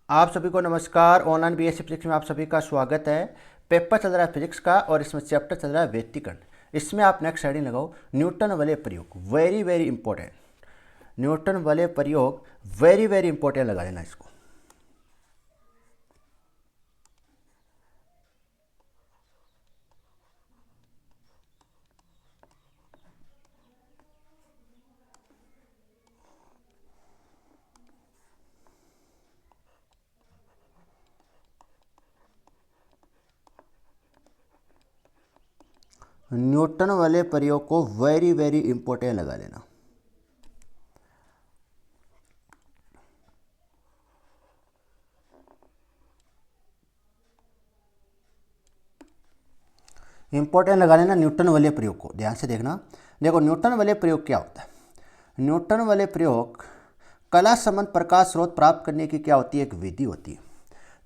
आप सभी को नमस्कार। ऑनलाइन बीएससी फिजिक्स में आप सभी का स्वागत है। पेपर चल रहा है फिजिक्स का और इसमें चैप्टर चल रहा है व्यतिकरण। इसमें आप नेक्स्ट हेडिंग लगाओ न्यूटन वाले प्रयोग, वेरी वेरी इंपॉर्टेंट। न्यूटन वाले प्रयोग वेरी वेरी इंपॉर्टेंट लगा लेना इसको। न्यूटन वाले प्रयोग को वेरी वेरी इंपॉर्टेंट लगा लेना। इंपॉर्टेंट लगा लेना न्यूटन वाले प्रयोग को। ध्यान से देखना। देखो न्यूटन वाले प्रयोग क्या होता है। न्यूटन वाले प्रयोग कला संबंध प्रकाश स्रोत प्राप्त करने की क्या होती है, एक विधि होती है।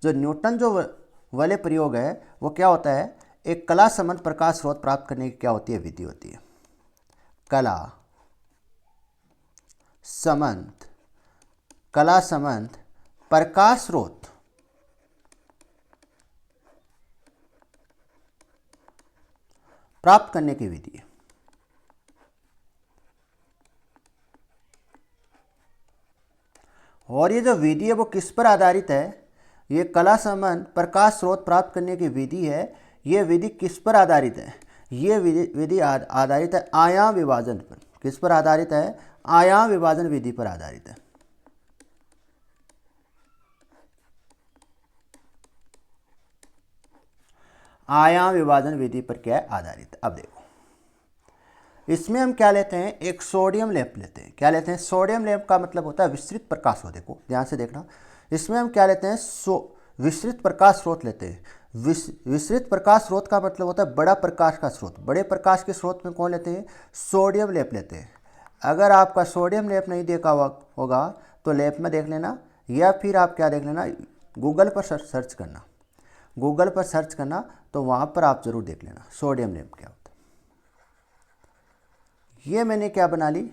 जो न्यूटन जो वाले प्रयोग है वो क्या होता है, एक कला संबंध प्रकाश स्रोत प्राप्त करने की क्या होती है, विधि होती है। कला संबंध प्रकाश स्रोत प्राप्त करने की विधि है। और ये जो विधि है वो किस पर आधारित है, ये कला संबंध प्रकाश स्रोत प्राप्त करने की विधि है। ये विधि किस पर आधारित है, ये विधि आधारित है आयाम विभाजन पर। किस पर आधारित है, आयाम विभाजन विधि पर आधारित है। आयाम विभाजन विधि पर क्या है, आधारित। अब देखो इसमें हम क्या लेते हैं, एक सोडियम लैंप लेते हैं। क्या लेते हैं, सोडियम लैंप का मतलब होता है विस्तृत प्रकाश स्रोत। देखो ध्यान से देखना, इसमें हम क्या लेते हैं, विस्तृत प्रकाश स्रोत लेते हैं। विस्तृत प्रकाश स्रोत का मतलब होता है बड़ा प्रकाश का स्रोत। बड़े प्रकाश के स्रोत में कौन लेते हैं, सोडियम लैंप लेते हैं। अगर आपका सोडियम लैंप नहीं देखा होगा तो लैंप में देख लेना, या फिर आप क्या देख लेना, गूगल पर सर्च करना। गूगल पर सर्च करना तो वहाँ पर आप जरूर देख लेना सोडियम लैंप क्या होता है। ये मैंने क्या बना ली,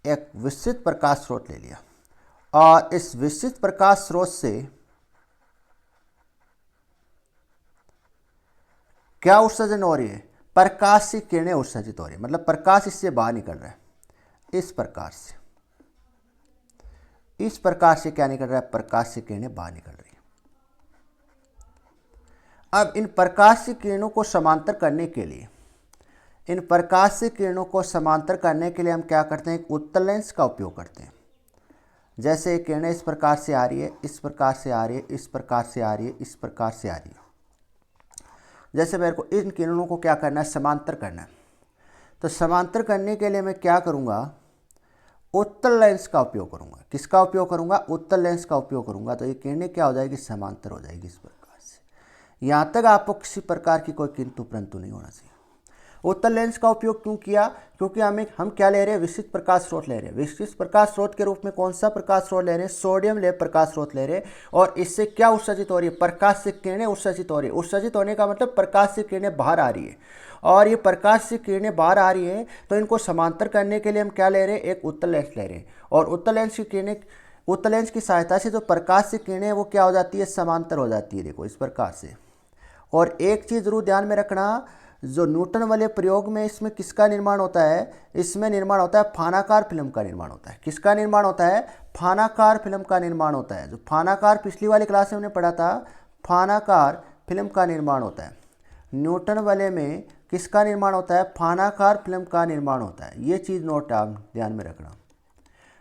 एक विस्तृत प्रकाश स्रोत ले लिया। और इस विस्तृत प्रकाश स्रोत से क्या उत्सर्जन हो रही है, प्रकाश की किरणें उत्सर्जित हो रही है। मतलब प्रकाश इससे बाहर निकल रहा है। इस प्रकार से क्या निकल रहा है, प्रकाश की किरणें बाहर निकल रही है। अब इन प्रकाश की किरणों को समांतर करने के लिए हम क्या करते हैं, एक उत्तल लेंस का उपयोग करते हैं। जैसे किरणें इस प्रकार से आ रही है, इस प्रकार से आ रही है, इस प्रकार से आ रही है, इस प्रकार से आ रही है। जैसे मेरे को इन किरणों को क्या करना है, समांतर करना है। तो समांतर करने के लिए मैं क्या करूँगा, उत्तल लेंस का उपयोग करूँगा। किसका उपयोग करूँगा, उत्तल लेंस का उपयोग करूँगा। तो ये किरणें क्या हो जाएगी, समांतर हो जाएगी इस प्रकार से। यहाँ तक आपको किसी प्रकार की कोई किंतु परंतु नहीं होना चाहिए। उत्तल लेंस का उपयोग क्यों किया, क्योंकि हम क्या ले रहे हैं, विस्तृत प्रकाश स्रोत ले रहे हैं। विस्तृत प्रकाश स्रोत के रूप में कौन सा प्रकाश स्रोत ले रहे हैं, सोडियम लैंप प्रकाश स्रोत ले रहे हैं। और इससे क्या उत्सर्जित हो रही है, प्रकाश से किरणें उत्सर्जित हो रही है। उत्सर्जित होने का मतलब प्रकाश से किरणें बाहर आ रही है। और ये प्रकाश से किरणें बाहर आ रही है तो इनको समांतर करने के लिए हम क्या ले रहे हैं, एक उत्तल लेंस ले रहे हैं। और उत्तल लेंस की सहायता से जो प्रकाश से किरणें वो क्या हो जाती है, समांतर हो जाती है। देखो इस प्रकार से। और एक चीज़ जरूर ध्यान में रखना, जो न्यूटन वाले प्रयोग में इसमें किसका निर्माण होता है, इसमें निर्माण होता है फानाकार फिल्म का निर्माण होता है। किसका निर्माण होता है, फानाकार फिल्म का निर्माण होता है। जो फानाकार पिछली वाली क्लास में हमने पढ़ा था, फानाकार फिल्म का निर्माण होता है। न्यूटन वाले में किसका निर्माण होता है, फानाकार फिल्म का निर्माण होता है। ये चीज़ नोट ध्यान में रखना,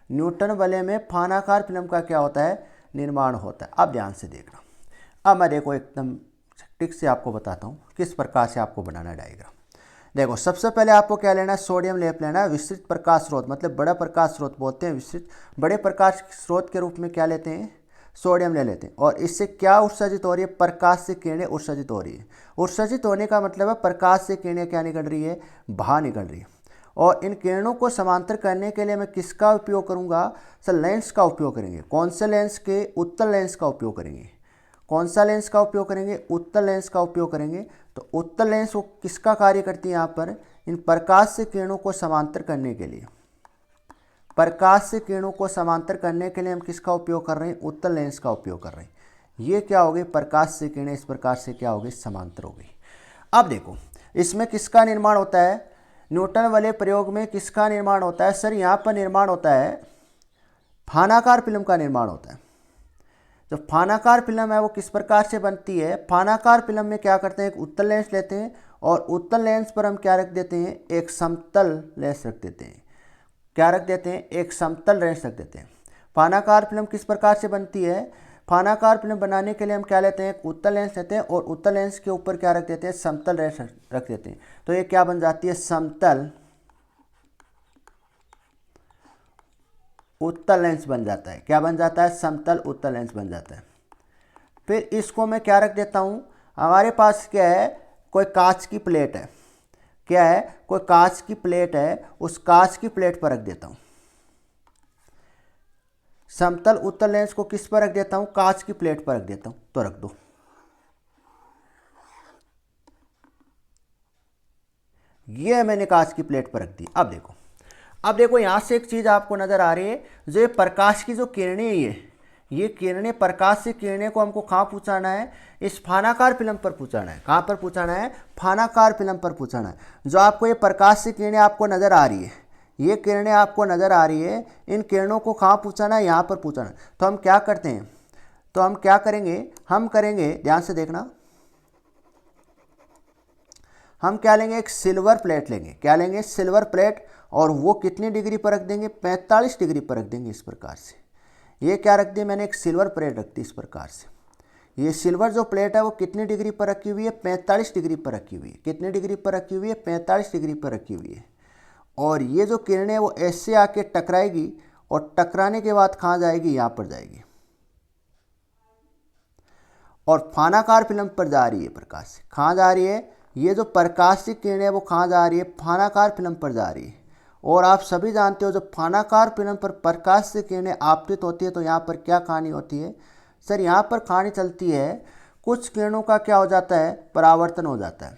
न्यूटन वाले में फानाकार फिल्म का क्या होता है, निर्माण होता है। अब ध्यान से देखना। अब मैं देखो एकदम टिक से आपको बताता हूँ किस प्रकार से आपको बनाना है डायग्राम। देखो सबसे पहले आपको क्या लेना है, सोडियम लैंप लेना है। विस्तृत प्रकाश स्रोत मतलब बड़ा प्रकाश स्रोत बोलते हैं। विस्तृत बड़े प्रकाश स्रोत के रूप में क्या लेते हैं, सोडियम ले लेते हैं। और इससे क्या उत्सर्जित हो रही है, प्रकाश से किरणें उत्सर्जित हो रही है। उत्सर्जित होने का मतलब है प्रकाश से किरणें क्या निकल रही है, बाहर निकल रही है। और इन किरणों को समांतर करने के लिए मैं किसका उपयोग करूंगा, सर लेंस का उपयोग करेंगे। कौन से लेंस के, उत्तल लेंस का उपयोग करेंगे। कौन सा लेंस का उपयोग करेंगे, उत्तल लेंस का उपयोग करेंगे। तो उत्तल लेंस वो किसका कार्य करती है, यहाँ पर इन प्रकाश से किरणों को समांतर करने के लिए प्रकाश से किरणों को समांतर करने के लिए हम किसका उपयोग कर रहे हैं, उत्तल लेंस का उपयोग कर रहे हैं। ये क्या हो गई, प्रकाश से किरणें इस प्रकार से क्या हो गई, समांतर हो गई। अब देखो इसमें किसका निर्माण होता है, न्यूटन वाले प्रयोग में किसका निर्माण होता है, सर यहाँ पर निर्माण होता है फानाकार फिल्म का निर्माण होता है। जो फानाकार फिल्म है वो किस प्रकार से बनती है, फानाकार फिल्म में क्या करते हैं, एक उत्तल लेंस लेते हैं और उत्तल लेंस पर हम क्या रख देते हैं, एक समतल लेंस रख देते हैं। क्या रख देते हैं, एक समतल लेंस रख देते हैं। फानाकार फिल्म किस प्रकार से बनती है, फानाकार फिल्म बनाने के लिए हम क्या लेते हैं, एक उत्तल लेंस लेते हैं और उत्तल लेंस के ऊपर क्या रख देते हैं, समतल लेंस रख देते हैं। तो ये क्या बन जाती है, समतल उत्तल लेंस बन जाता है। क्या बन जाता है, समतल उत्तल लेंस बन जाता है। फिर इसको मैं क्या रख देता हूँ, हमारे पास क्या है, कोई कांच की प्लेट है, क्या है, कोई कांच की प्लेट है, उस कांच की प्लेट पर रख देता हूँ। समतल उत्तल लेंस को किस पर रख देता हूँ, कांच की प्लेट पर रख देता हूँ। तो रख दो, ये मैंने कांच की प्लेट पर रख दी। अब देखो यहां से एक चीज आपको नजर आ रही है, जो ये प्रकाश की जो किरणें ये किरणें, प्रकाश से किरणें को हमको कहाँ पहुंचाना है, इस फानाकार फिल्म पर पहुंचाना है। कहाँ पर पहुंचाना है, फानाकार फिल्म पर पहुंचाना है। जो आपको ये प्रकाश से किरणें आपको नजर आ रही है, ये किरणें आपको नजर आ रही है, इन किरणों को कहाँ पहुंचाना है, यहाँ पर पहुंचाना है। तो हम क्या करते हैं, तो हम क्या करेंगे, हम करेंगे, ध्यान से देखना, हम क्या लेंगे, एक सिल्वर प्लेट लेंगे। क्या लेंगे, सिल्वर प्लेट, और वो कितनी डिग्री पर रख देंगे, 45 डिग्री पर रख देंगे इस प्रकार से। ये क्या रख दी मैंने, एक सिल्वर प्लेट रख दी इस प्रकार से। ये सिल्वर जो प्लेट है वो कितनी डिग्री पर रखी हुई है, 45 डिग्री पर रखी हुई है। कितनी डिग्री पर रखी हुई है, 45 डिग्री पर रखी हुई है। और ये जो किरणें वो ऐसे आके टकराएगी और टकराने के बाद कहाँ जाएगी, यहाँ पर जाएगी और फानाकार फिल्म पर जा रही है प्रकाश से। कहाँ जा रही है, ये जो प्रकाश की किरणें वो कहाँ जा रही है, फानाकार फिल्म पर जा रही है। और आप सभी जानते हो जब फानाकार फिल्म पर प्रकाश से किरणें आपतित होती है तो यहाँ पर क्या कहानी होती है, सर यहाँ पर कहानी चलती है, कुछ किरणों का क्या हो जाता है, परावर्तन हो जाता है।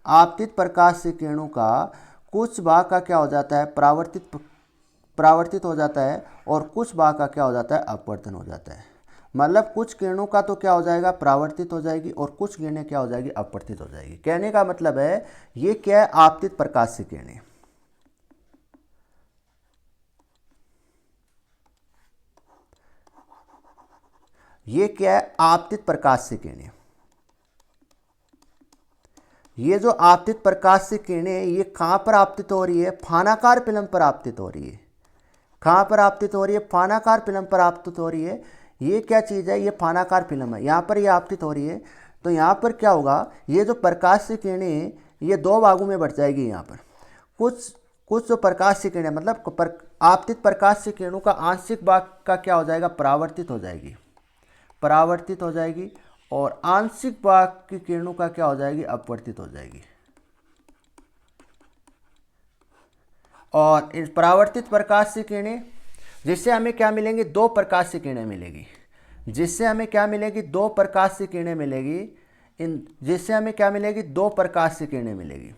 आपतित प्रकाश से किरणों का कुछ भाग का क्या हो जाता है, परावर्तित हो जाता है और कुछ भाग का क्या हो जाता है, अपवर्तन हो जाता है। मतलब कुछ किरणों का तो क्या हो जाएगा, परावर्तित हो जाएगी और कुछ किरणें क्या हो जाएगी, अपवर्तित हो जाएगी। कहने का मतलब है ये क्या है, आपतित प्रकाश से किरणें। ये क्या है, आपतित प्रकाश से किरणें। ये जो आपतित प्रकाश से किरणें ये कहां पर आपतित हो रही है, फानाकार फिल्म पर आपतित हो रही है। कहां पर आपतित हो रही है, फानाकार फिल्म पर आपतित हो रही है। ये क्या चीज़ है, ये फानाकार फिल्म है, यहाँ पर ये आपतित हो रही है। तो यहाँ पर क्या होगा, ये जो प्रकाश से किरणें ये दो भागों में बढ़ जाएगी। यहाँ पर कुछ जो प्रकाश से किरणें मतलब आपतित प्रकाश से किरणों का आंशिक भाग का क्या हो जाएगा, परावर्तित हो जाएगी और आंशिक भाग की किरणों का क्या हो जाएगी, अपवर्तित हो जाएगी। और इस परावर्तित प्रकाश से किरणें जिससे हमें क्या मिलेंगी, दो प्रकाश से किरणें मिलेगी। जिससे हमें क्या मिलेगी, दो प्रकाश से किरणें मिलेगी। जिससे हमें क्या मिलेगी, दो प्रकाश से किरणें मिलेगी।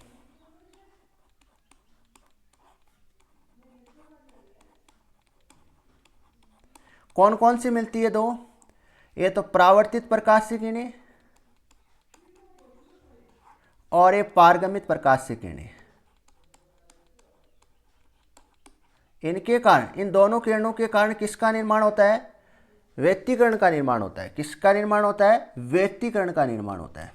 कौन कौन सी मिलती है, दो, ये तो परावर्तित प्रकाश से किरणें और ये पारगमित प्रकाश से किरणें। इनके कारण, इन दोनों किरणों के कारण किसका निर्माण होता है, व्यतिकरण का निर्माण होता है। किसका निर्माण होता है, व्यतिकरण का निर्माण होता है।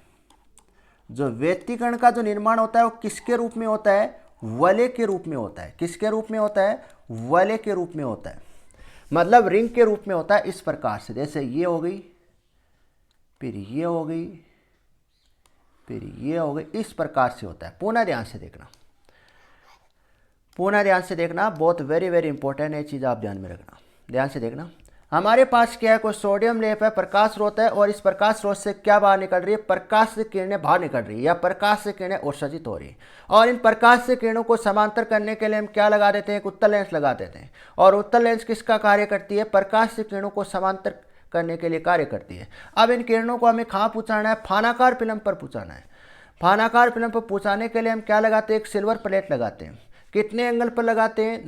जो व्यतिकरण का जो निर्माण होता है वो किसके रूप में होता है, वलय के रूप में होता है। किसके रूप में होता है, वलय के रूप में होता है, मतलब रिंग के रूप में होता है। इस प्रकार से, जैसे ये हो गई, फिर ये हो गई, फिर ये हो गई, इस प्रकार से होता है। पुनः ध्यान से देखना, बहुत वेरी वेरी इंपॉर्टेंट है, चीज़ आप ध्यान में रखना। ध्यान से देखना, हमारे पास क्या है, कोई सोडियम लेप है, प्रकाश स्रोत है और इस प्रकाश स्रोत से क्या बाहर निकल रही है, प्रकाश से किरणें बाहर निकल रही है या प्रकाश से किरणें उत्सर्जित हो रही है। और इन प्रकाश से किरणों को समांतर करने के लिए हम क्या लगा देते हैं, एक उत्तल लेंस लगा देते हैं। और उत्तल लेंस किसका कार्य करती है, प्रकाश से किरणों को समांतर करने के लिए कार्य करती है। अब इन किरणों को हमें कहाँ पहुँचाना है, फानाकार फिल्म पर पहुँचाना है। फानाकार फिल्म पर पहुँचाने के लिए हम क्या लगाते हैं, एक सिल्वर प्लेट लगाते हैं। कितने एंगल पर लगाते हैं?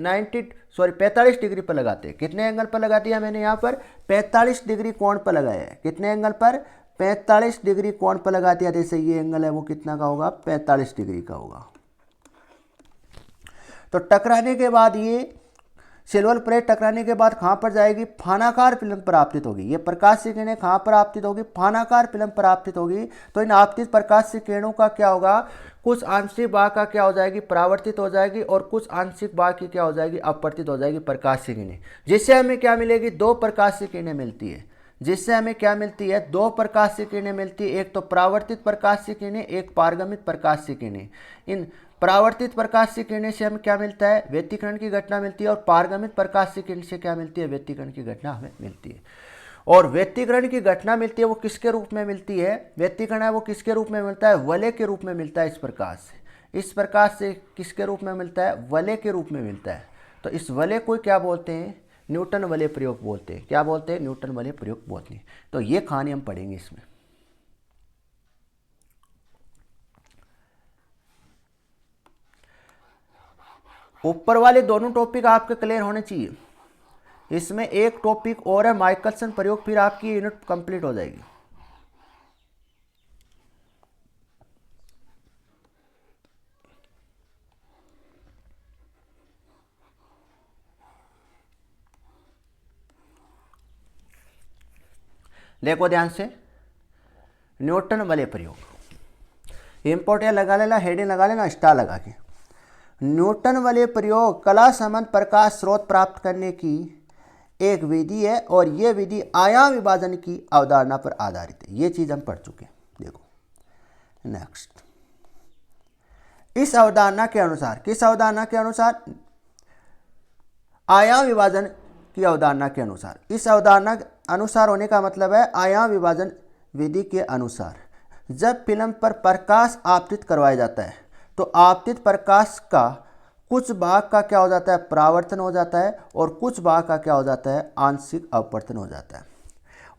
45 डिग्री पर लगाते हैं। कितने एंगल पर लगा दिया मैंने यहाँ पर? 45 डिग्री कोण पर लगाया है। कितने एंगल पर? 45 डिग्री कोण पर लगा दिया। जैसे ये एंगल है वो कितना का होगा? 45 डिग्री का होगा। तो टकराने के बाद ये सिल्वर प्लेट टकराने के बाद कहाँ पर जाएगी? फानाकार फिल्म पर आपतित होगी। ये प्रकाश की किरणें कहाँ पर आपतित होगी? फानाकार फिल्म पर आपतित होगी। तो इन आपतित प्रकाश की किरणों का क्या होगा? कुछ आंशिक भाग का क्या हो जाएगी? परावर्तित हो जाएगी और कुछ आंशिक भाग की क्या हो जाएगी? अपवर्तित हो जाएगी प्रकाश की किरणें। जिससे हमें क्या मिलेगी? दो प्रकाश की किरणें मिलती है। जिससे हमें क्या मिलती है? दो प्रकाश की किरणें मिलती है। एक तो परावर्तित प्रकाश की किरणें, एक पारगमित प्रकाश की किरणें। इन परावर्तित प्रकाश की किरणें से हमें क्या मिलता है? व्यतिकरण की घटना मिलती है। और पारगमित प्रकाश की किरण से क्या मिलती है? व्यतिकरण की घटना हमें मिलती है। और व्यतिकरण की घटना मिलती है वो किसके रूप में मिलती है? व्यतिकरण है वो किसके रूप में मिलता है? वलय के रूप में मिलता है। इस प्रकाश से, इस प्रकाश से किसके रूप में मिलता है? वलय के रूप में मिलता है। तो इस वलय को क्या बोलते हैं? न्यूटन वलय प्रयोग बोलते हैं। क्या बोलते हैं? न्यूटन वलय प्रयोग बोलते हैं। तो ये कहानी हम पढ़ेंगे इसमें। ऊपर वाले दोनों टॉपिक आपके क्लियर होने चाहिए। इसमें एक टॉपिक और है माइकलसन प्रयोग, फिर आपकी यूनिट कंप्लीट हो जाएगी। देखो ध्यान से, न्यूटन वलय प्रयोग इंपोर्टेंट लगा लेना, हेडिंग लगा लेना स्टार लगा के। न्यूटन वलय प्रयोग कला संबंध प्रकाश स्रोत प्राप्त करने की एक विधि है और यह विधि आयाम विभाजन की अवधारणा पर आधारित है। ये चीज हम पढ़ चुके हैं। देखो नेक्स्ट, इस अवधारणा के अनुसार, किस अवधारणा के अनुसार? आयाम विभाजन की अवधारणा के अनुसार। इस अवधारणा अनुसार होने का मतलब है आयाम विभाजन विधि के अनुसार जब फिल्म पर प्रकाश आपतित करवाया जाता है तो आपतित प्रकाश का कुछ भाग का क्या हो जाता है? परावर्तन हो जाता है और कुछ भाग का क्या हो जाता है? आंशिक अपवर्तन हो जाता है।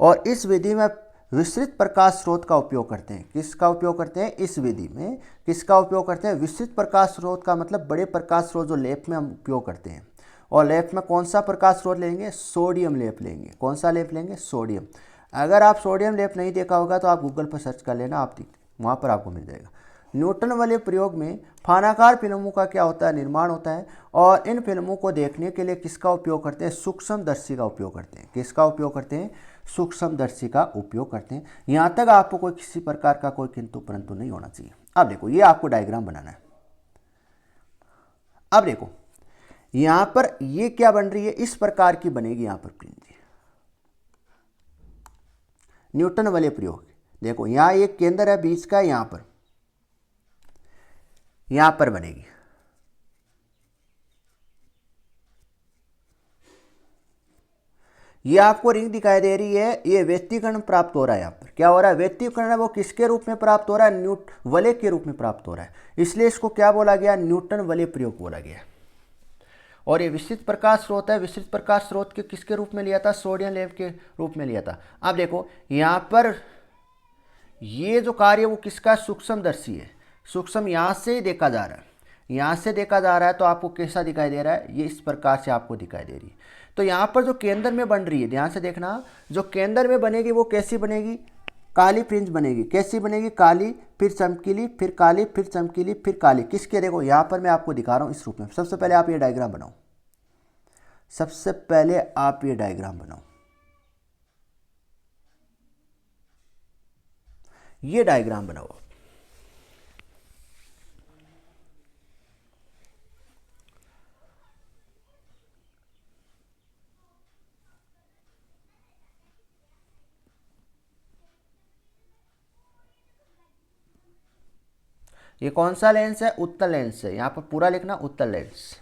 और इस विधि में विस्तृत प्रकाश स्रोत का उपयोग करते हैं। किसका उपयोग करते हैं? इस विधि में किसका उपयोग करते हैं? विस्तृत प्रकाश स्रोत का मतलब बड़े प्रकाश स्रोत जो लेप में हम उपयोग करते हैं। और लेप में कौन सा प्रकाश स्रोत लेंगे? सोडियम लेप लेंगे। कौन सा लेप लेंगे? सोडियम। अगर आप सोडियम लेप नहीं देखा होगा तो आप गूगल पर सर्च कर लेना, आप वहाँ पर आपको मिल जाएगा। न्यूटन वाले प्रयोग में फानाकार फिल्मों का क्या होता है? निर्माण होता है। और इन फिल्मों को देखने के लिए किसका उपयोग करते हैं? सूक्ष्मदर्शी का उपयोग करते हैं। किसका उपयोग करते हैं? सूक्ष्मदर्शी का उपयोग करते हैं। यहाँ तक आपको कोई किसी प्रकार का कोई किंतु परंतु नहीं होना चाहिए। अब देखो, ये आपको डायग्राम बनाना है। अब देखो यहां पर ये क्या बन रही है? इस प्रकार की बनेगी यहां पर प्रिंट न्यूटन वाले प्रयोग। देखो यहां एक केंद्र है बीच का, यहां पर बनेगी। ये आपको रिंग दिखाई दे रही है, ये व्यतिकरण प्राप्त हो रहा है। यहाँ पर क्या हो रहा है? व्यतिकरण है वो किसके रूप में प्राप्त हो रहा है? वलय के रूप में प्राप्त हो रहा है। इसलिए इसको क्या बोला गया? न्यूटन वलय प्रयोग बोला गया। और ये विस्तृत प्रकाश स्रोत है। विस्तृत प्रकाश स्रोत के किसके रूप में लिया था? सोडियम लेप के रूप में लिया था। अब देखो यहां पर ये जो कार्य वो किसका? सूक्ष्मदर्शी है। सूक्ष्म यहां से ही देखा जा रहा है, यहां से देखा जा रहा है। तो आपको कैसा दिखाई दे रहा है? ये इस प्रकार से आपको दिखाई दे रही है। तो यहां पर जो केंद्र में बन रही है, ध्यान से देखना, जो केंद्र में बनेगी वो कैसी बनेगी? काली फ्रिंज बनेगी। कैसी बनेगी? काली, फिर चमकीली, फिर काली, फिर चमकीली, फिर काली। किसके? देखो यहां पर मैं आपको दिखा रहा हूं इस रूप में। सबसे पहले आप ये डायग्राम बनाओ। सबसे पहले आप ये डायग्राम बनाओ। ये डायग्राम बनाओ। ये कौन सा लेंस है? उत्तल लेंस है। यहां पर पूरा लिखना उत्तल लेंस।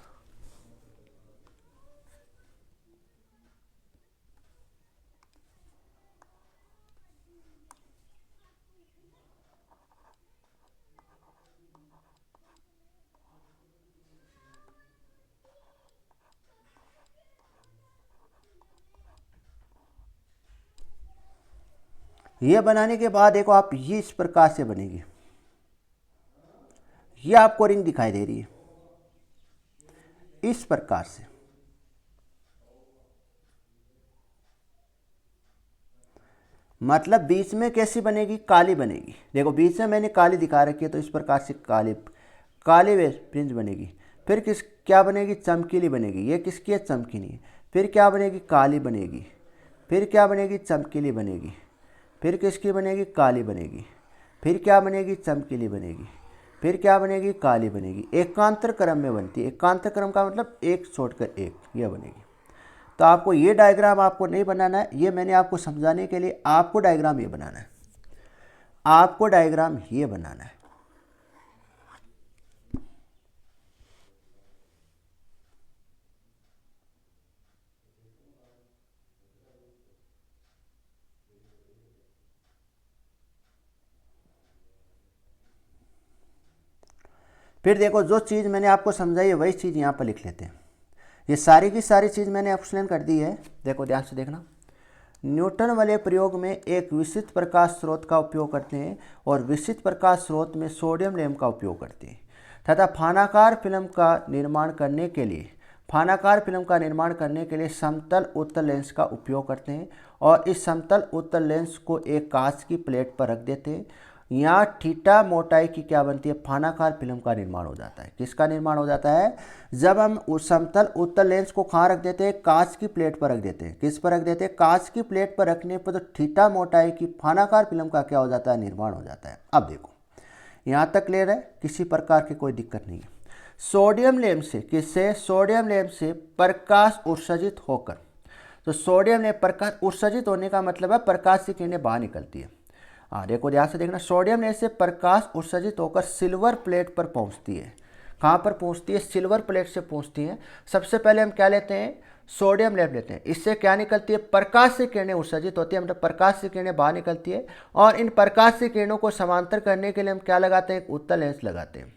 ये बनाने के बाद देखो आप, ये इस प्रकार से बनेगी। ये आपको रिंग दिखाई दे रही है। इस प्रकार से। मतलब बीच में कैसी बनेगी, काली बनेगी। देखो बीच में मैंने काली दिखा रखी है, तो इस प्रकार से काली काली फ्रिंज बनेगी। फिर क्या बनेगी, चमकीली बनेगी। ये किसकी है, चमकीली। फिर क्या बनेगी, काली बनेगी। फिर क्या बनेगी, चमकीली बनेगी। फिर किसकी बनेगी, काली बनेगी। फिर क्या बनेगी, चमकीली बनेगी। फिर क्या बनेगी, काली बनेगी। एकांतर क्रम में बनती है। एकांतर क्रम का मतलब एक छोड़कर एक, ये बनेगी। तो आपको ये डायग्राम आपको नहीं बनाना है, ये मैंने आपको समझाने के लिए आपको डायग्राम ये बनाना है। आपको डायग्राम ये बनाना है। फिर देखो जो चीज़ मैंने आपको समझाई है वही चीज़ यहाँ पर लिख लेते हैं। ये सारी की सारी चीज़ मैंने एक्सप्लेन कर दी है। देखो ध्यान से देखना। न्यूटन वाले प्रयोग में एक विशिष्ट प्रकाश स्रोत का उपयोग करते हैं और विशिष्ट प्रकाश स्रोत में सोडियम लैंप का उपयोग करते हैं तथा फानाकार फिल्म का निर्माण करने के लिए समतल उत्तल लेंस का उपयोग करते हैं और इस समतल उत्तल लेंस को एक कांच की प्लेट पर रख देते हैं। यहाँ थीटा मोटाई की क्या बनती है, फानाकार फिल्म का निर्माण हो जाता है। किसका निर्माण हो जाता है, जब हम उस समतल उत्तल लेंस को कहाँ रख देते हैं, कांच की प्लेट पर रख देते हैं। किस पर रख देते हैं, कांच की प्लेट पर रखने पर तो थीटा मोटाई की फानाकार फिल्म का क्या हो जाता है, निर्माण हो जाता है। अब देखो यहाँ तक क्लियर है, किसी प्रकार की कोई दिक्कत नहीं है। सोडियम लैंप से किससे, सोडियम लैंप से प्रकाश उत्सर्जित होकर, तो सोडियम लैंप प्रकाश उत्सर्जित होने का मतलब है प्रकाश की किरणें बाहर निकलती है। देखो ध्यान से देखना। सोडियम लैंप से प्रकाश उत्सर्जित होकर सिल्वर प्लेट पर पहुंचती है। कहाँ पर पहुंचती है, सिल्वर प्लेट से पहुंचती है। सबसे पहले हम क्या लेते हैं, सोडियम लैंप लेते हैं। इससे क्या निकलती है, प्रकाश से किरणें उत्सर्जित होती है, मतलब प्रकाश से किरणें बाहर निकलती है। और इन प्रकाश से किरणों को समांतर करने के लिए हम क्या लगाते हैं, एक उत्तल लेंस लगाते हैं।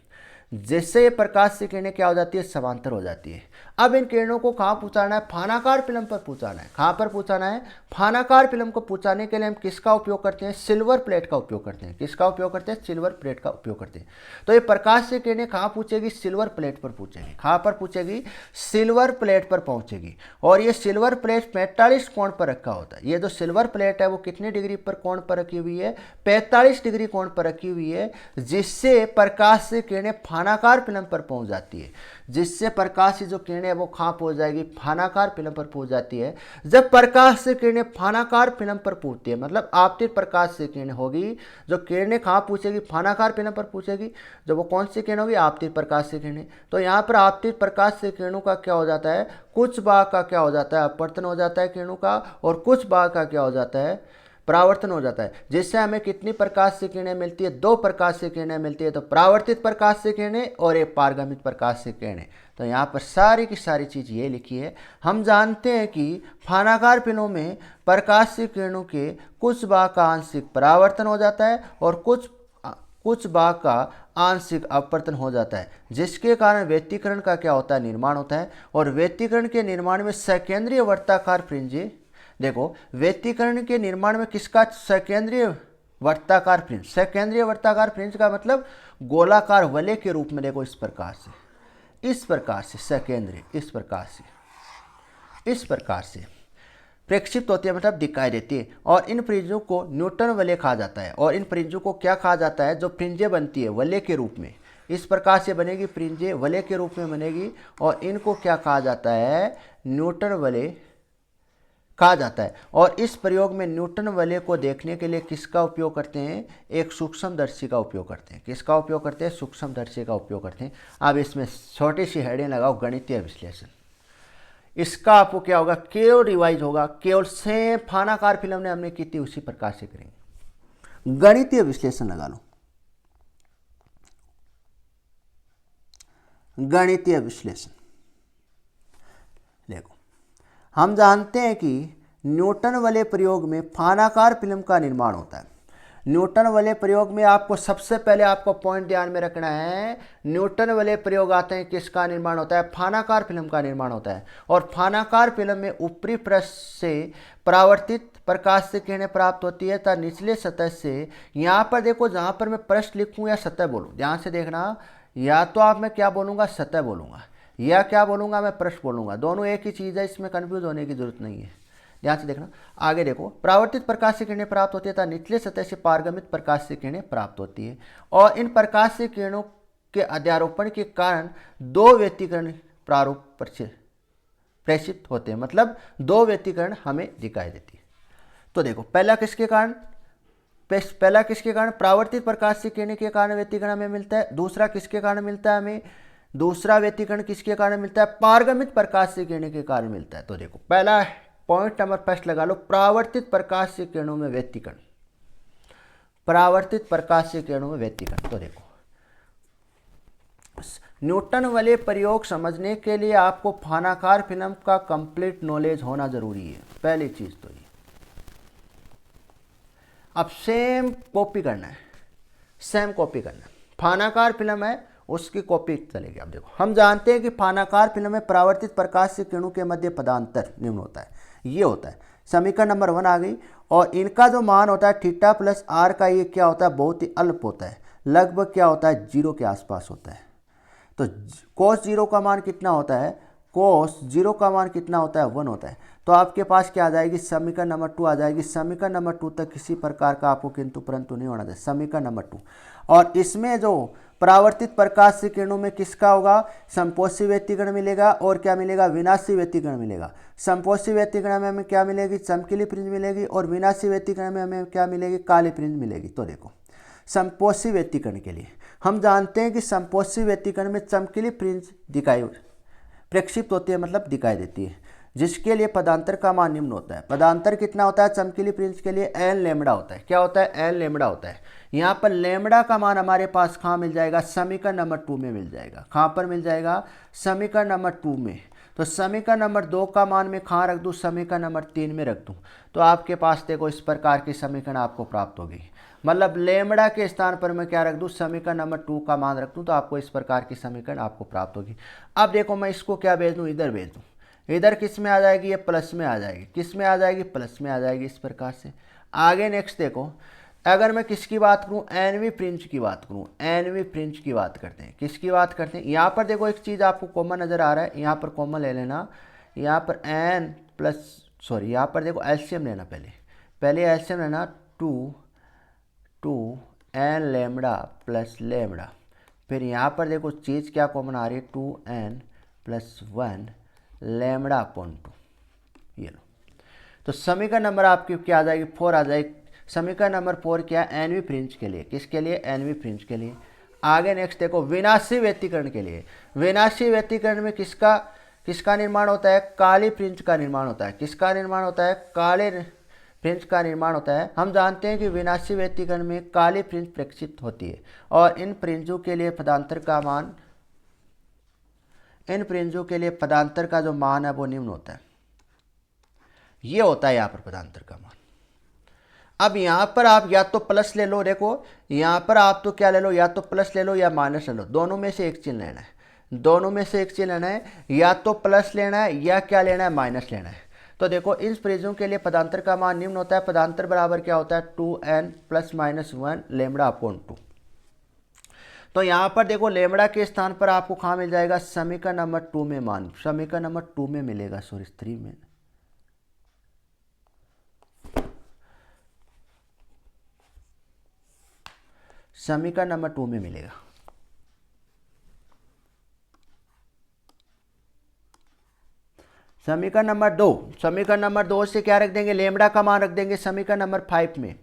जिससे ये प्रकाश से किरणें क्या हो जाती है, समांतर हो जाती है। अब इन किरणों को कहाँ पहुँचाना है, फानाकार फिल्म पर पहुँचाना है। कहाँ पर पहुँचाना है, फानाकार फिल्म को पहुँचाने के लिए हम किसका उपयोग करते हैं, सिल्वर प्लेट का उपयोग करते हैं। किसका उपयोग करते हैं, सिल्वर प्लेट का उपयोग करते हैं। तो ये प्रकाश से किरणें कहाँ पहुँचेगी, सिल्वर प्लेट पर पहुँचेगी। कहाँ पर पहुँचेगी, सिल्वर प्लेट पर पहुँचेगी। और ये सिल्वर प्लेट 45 कोण पर रखा होता है। ये जो सिल्वर प्लेट है वो कितने डिग्री पर कोण पर रखी हुई है, 45 डिग्री कोण पर रखी हुई है। जिससे प्रकाश से किरणें फानाकार फिल्म पर पहुंच जाती है। जिससे प्रकाश की जो किरणें है वो कहाँ पहुंच जाएगी, फानाकार फिल्म पर पहुंच जाती है। जब प्रकाश से किरणें फानाकार फिल्म पर पहुंचती है, मतलब आपतित प्रकाश से किरणें होगी, जो किरणें कहाँ पहुंचेगी, फानाकार फिल्म पर पहुंचेगी। जब वो कौन सी किरण होगी, आपतित प्रकाश से किरणें। तो यहाँ पर आपतित प्रकाश से किरणों का क्या हो जाता है, कुछ भाग का क्या हो जाता है, अपवर्तन हो जाता है किरणों का, और कुछ भाग का क्या हो जाता है, परावर्तन हो जाता है। जिससे हमें कितनी प्रकाश से किरणें मिलती है, 2 प्रकाश से किरणें मिलती है। तो परावर्तित प्रकाश से किरणें और एक पारगमित प्रकाश से किरणें। तो यहाँ पर सारी की सारी चीज़ ये लिखी है। हम जानते हैं कि फानाकार फिल्मों में प्रकाश से किरणों के कुछ भाग का आंशिक परावर्तन हो जाता है और कुछ भाग का आंशिक अपवर्तन हो जाता है। जिसके कारण व्यतिकरण का क्या होता है, निर्माण होता है। और व्यतिकरण के निर्माण में सकेंद्रीय वर्ताकार फ्रिंजें, देखो व्यतिकरण के निर्माण में किसका, सकेंद्रीय वर्ताकार फ्रिंज। सकेंद्रीय वर्ताकार फ्रिंज का मतलब गोलाकार वलय के रूप में, देखो इस प्रकार से सकेंद्रीय, इस प्रकार से प्रक्षिप्त होती है, मतलब दिखाई देती है। और इन फ्रिंजों को न्यूटन वलय कहा जाता है। और इन फ्रिंजों को क्या कहा जाता है, जो फ्रिंजें बनती है वलय के रूप में, इस प्रकार से बनेगी फ्रिंजें, वलय के रूप में बनेगी। और इनको क्या कहा जाता है, न्यूटन वलय कहा जाता है। और इस प्रयोग में न्यूटन वलय को देखने के लिए किसका उपयोग करते हैं, एक सूक्ष्मदर्शी का उपयोग करते हैं। किसका उपयोग करते हैं, सूक्ष्मदर्शी का उपयोग करते हैं। अब इसमें छोटी सी हेडिंग लगाओ, गणितीय विश्लेषण। इसका आपको क्या होगा, केवल रिवाइज होगा, केवल सेम फानाकार फिल्म ने हमने की थी उसी प्रकार से करेंगे। गणितीय विश्लेषण लगा लो, गणितीय विश्लेषण। देखो हम जानते हैं कि न्यूटन वलय प्रयोग में फानाकार फिल्म का निर्माण होता है। न्यूटन वलय प्रयोग में आपको सबसे पहले आपको पॉइंट ध्यान में रखना है, न्यूटन वलय प्रयोग आते हैं, किसका निर्माण होता है, फानाकार फिल्म का निर्माण होता है। और फानाकार फिल्म में ऊपरी पृष्ठ से परावर्तित प्रकाश से किरणें प्राप्त होती है तथा निचले सतह से, यहाँ पर देखो जहाँ पर मैं पृष्ठ लिखूँ या सतह बोलूँ, ध्यान से देखना, या तो आप मैं क्या बोलूँगा, सतह बोलूँगा, या क्या बोलूँगा मैं, पृष्ठ बोलूँगा, दोनों एक ही चीज़ है, इसमें कन्फ्यूज होने की जरूरत नहीं है। ध्यान से देखना आगे देखो, परावर्तित प्रकाश से किरणें प्राप्त होती है तथा निचले सतह से पारगमित प्रकाश से किरणें प्राप्त होती है, और इन प्रकाश से किरणों के अध्यारोपण के कारण दो व्यतिकरण प्रारूप प्रेषित होते हैं, मतलब दो व्यतिकरण हमें दिखाई देती है। तो देखो पहला किसके कारण, परावर्तित प्रकाश से किरणें के कारण व्यतिकरण हमें मिलता है। दूसरा किसके कारण मिलता है हमें, दूसरा व्यतिकरण किसके कारण मिलता है, पारगमित प्रकाश से किरणें के कारण मिलता है। तो देखो पहला पॉइंट नंबर फर्स्ट लगा लो, परावर्तित प्रकाश से किरणों में व्यतिकरण, परावर्तित प्रकाश से किरणों में व्यतिकरण। तो देखो न्यूटन वाले प्रयोग समझने के लिए आपको फानाकार फिल्म का कंप्लीट नॉलेज होना जरूरी है, पहली चीज तो ये। अब सेम कॉपी करना है, सेम कॉपी करना है, फानाकार फिल्म है उसकी कॉपी चलेगी। अब देखो हम जानते हैं कि फानाकार फिल्म में परावर्तित प्रकाश से किरणों के मध्य पदांतर निम्न होता है, ये होता है। समीकरण नंबर 1 आ गई, और इनका जो मान होता है थीटा प्लस आर का, ये क्या होता है, बहुत ही अल्प होता है, लगभग क्या होता है, 0 के आसपास होता है। तो कोस 0 का मान कितना होता है, कोस 0 का मान कितना होता है, 1 होता है। तो आपके पास क्या आ जाएगी, समीकरण नंबर 2 आ जाएगी। समीकरण नंबर 2 तक किसी प्रकार का आपको किंतु परंतु नहीं होना चाहिए, समीकरण नंबर 2। और इसमें जो परावर्तित प्रकाश से किरणों में किसका होगा, संपोषी व्यतिकरण मिलेगा, और क्या मिलेगा, विनाशी व्यतिकरण मिलेगा। संपोषी व्यतिकरण में हमें क्या मिलेगी, चमकीली फ्रिंज मिलेगी, और विनाशी व्यतिकरण में हमें क्या मिलेगी, काली फ्रिंज मिलेगी। तो देखो संपोषी व्यतिकरण के लिए हम जानते हैं कि संपोषी व्यतिकरण में चमकीली फ्रिंज दिखाई प्रक्षिप्त होती है, मतलब दिखाई देती है, जिसके लिए पदांतर का मान निम्न होता है। पदांतर कितना होता है, चमकीली फ्रिंज के लिए एन लेमड़ा होता है। क्या होता है, एन लेमड़ा होता है। यहाँ पर लेमड़ा का मान हमारे पास कहाँ मिल जाएगा, समीकरण नंबर 2 में मिल जाएगा। कहाँ पर मिल जाएगा, समीकरण नंबर 2 में। तो समीकरण नंबर 2 का मान मैं कहाँ रख दूँ, समीकरण नंबर 3 में रख दूँ, तो आपके पास देखो इस प्रकार की समीकरण आपको प्राप्त होगी। मतलब लेमड़ा के स्थान पर मैं क्या रख दूँ, समीकरण नंबर 2 का मान रख दूँ, तो आपको इस प्रकार की समीकरण आपको प्राप्त होगी। अब देखो मैं इसको क्या भेज दूँ, इधर भेज दूँ, इधर किस में आ जाएगी, ये प्लस में आ जाएगी। किस में आ जाएगी, प्लस में आ जाएगी, इस प्रकार से। आगे नेक्स्ट देखो, अगर मैं किसकी बात करूं, एनवी फ्रिंज की बात करूं, एनवी फ्रिंज की बात करते हैं, किसकी बात करते हैं। यहाँ पर देखो एक चीज़ आपको कॉमन नज़र आ रहा है, यहाँ पर कॉमन ले लेना, यहाँ पर एन प्लस सॉरी यहाँ पर देखो एलसीएम लेना, पहले एलसीएम लेना, 2 एन लेमड़ा प्लस लेमड़ा। फिर यहाँ पर देखो चीज़ क्या कॉमन आ रही है, 2n प्लस 1 लेमड़ा अपॉन 2, ये लो। तो समीकरण नंबर आपकी क्या आ जाएगी, 4 आ जाएगी। समीकरण नंबर 4 क्या है, एनवी फ्रिंज के लिए, किसके लिए, एनवी फ्रिंज के लिए। आगे नेक्स्ट देखो विनाशी व्यतिकरण के लिए। विनाशी व्यतिकरण में किसका निर्माण होता है, काली फ्रिंज का निर्माण होता है। किसका निर्माण होता है, काले फ्रिंज का निर्माण होता है। हम जानते हैं कि विनाशी व्यतिकरण में काली फ्रिंज प्रक्षिप्त होती है, और इन फ्रिंजों के लिए पदांतर का मान, इन फ्रिंजों के लिए पदांतर का जो मान है वो निम्न होता है, ये होता है यहाँ पर पदांतर का मान। अब यहाँ पर आप या तो प्लस ले लो, देखो यहाँ पर आप तो क्या ले लो, या तो प्लस ले लो या माइनस ले लो, दोनों में से एक चिन्ह लेना है, दोनों में से एक चिन्ह लेना है, या तो प्लस लेना है या क्या लेना है, माइनस लेना है। तो देखो इन फ्रिंजों के लिए पदांतर का मान निम्न होता है। पदांतर बराबर क्या होता है, 2n plus minus 1 lambda upon 2। तो यहाँ पर देखो लेमड़ा के स्थान पर आपको कहाँ मिल जाएगा, समीकरण नंबर 2 में मान, समीकरण नंबर 2 में मिलेगा, सॉरी 3 में, समीकरण नंबर 2 में मिलेगा। समीकरण नंबर 2, समीकरण नंबर 2 से क्या रख देंगे, लेमड़ा का मान रख देंगे समीकरण नंबर 5 में।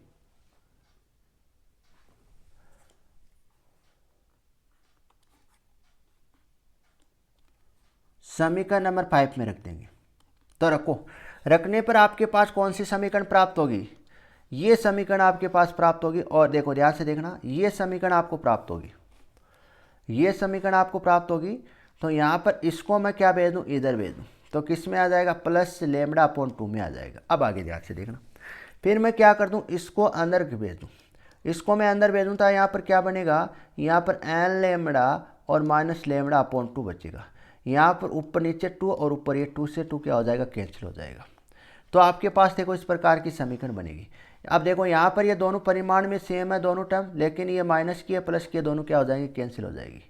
समीकरण नंबर 5 में रख देंगे। तो रखो, रखने पर आपके पास कौन सी समीकरण प्राप्त होगी, ये समीकरण आपके पास प्राप्त होगी। और देखो ध्यान से देखना, ये समीकरण आपको प्राप्त होगी, ये समीकरण आपको प्राप्त होगी। तो यहाँ पर इसको मैं क्या भेज दूँ, इधर भेज दूँ, तो किस में आ जाएगा, प्लस लेमड़ा अपॉन 2 में आ जाएगा। अब आगे ध्यान से देखना, फिर मैं क्या कर दूँ, इसको अंदर भेज दूँ, इसको मैं अंदर भेज दूँ, तो यहाँ पर क्या बनेगा, यहाँ पर एन लेमड़ा और माइनस लेमड़ा अपॉन 2 बचेगा। यहाँ पर ऊपर नीचे 2 और ऊपर ये 2 से 2 क्या हो जाएगा, कैंसिल हो जाएगा। तो आपके पास देखो इस प्रकार की समीकरण बनेगी। अब देखो यहाँ पर ये दोनों परिमाण में सेम है दोनों टर्म, लेकिन ये माइनस की है प्लस की है, दोनों क्या हो जाएंगे, कैंसिल हो जाएगी।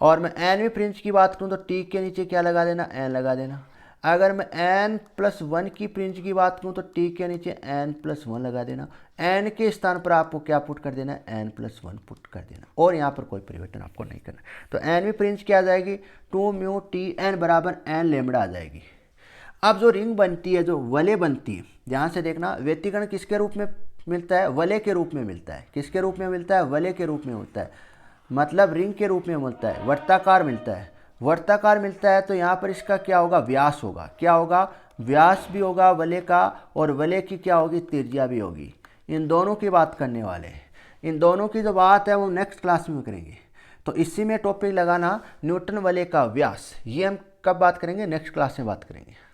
और मैं एनवीं फ्रिंज की बात करूँ तो टी के नीचे क्या लगा देना, एन लगा देना। अगर मैं n+1 की फ्रिंज की बात करूँ तो टी के नीचे n+1 लगा देना। n के स्थान पर आपको क्या पुट कर देना, n+1 पुट कर देना, और यहाँ पर कोई परिवर्तन आपको नहीं करना। तो एनवीं फ्रिंज क्या आ जाएगी, 2μTn बराबर n लेमड़ा आ जाएगी। अब जो रिंग बनती है, जो वलय बनती है, ध्यान से देखना, व्यतिकरण किसके रूप में मिलता है, वलय के रूप में मिलता है। किसके रूप में मिलता है, वलय के रूप में होता है, मतलब रिंग के रूप में मिलता है, वर्ताकार मिलता है। वर्ताकार मिलता है तो यहाँ पर इसका क्या होगा, व्यास होगा। क्या होगा, व्यास भी होगा वलय का, और वलय की क्या होगी, त्रिज्या भी होगी। इन दोनों की बात करने वाले हैं। इन दोनों की जो बात है वो नेक्स्ट क्लास में करेंगे। तो इसी में टॉपिक लगाना न्यूटन वलय का व्यास, ये हम कब बात करेंगे, नेक्स्ट क्लास में बात करेंगे।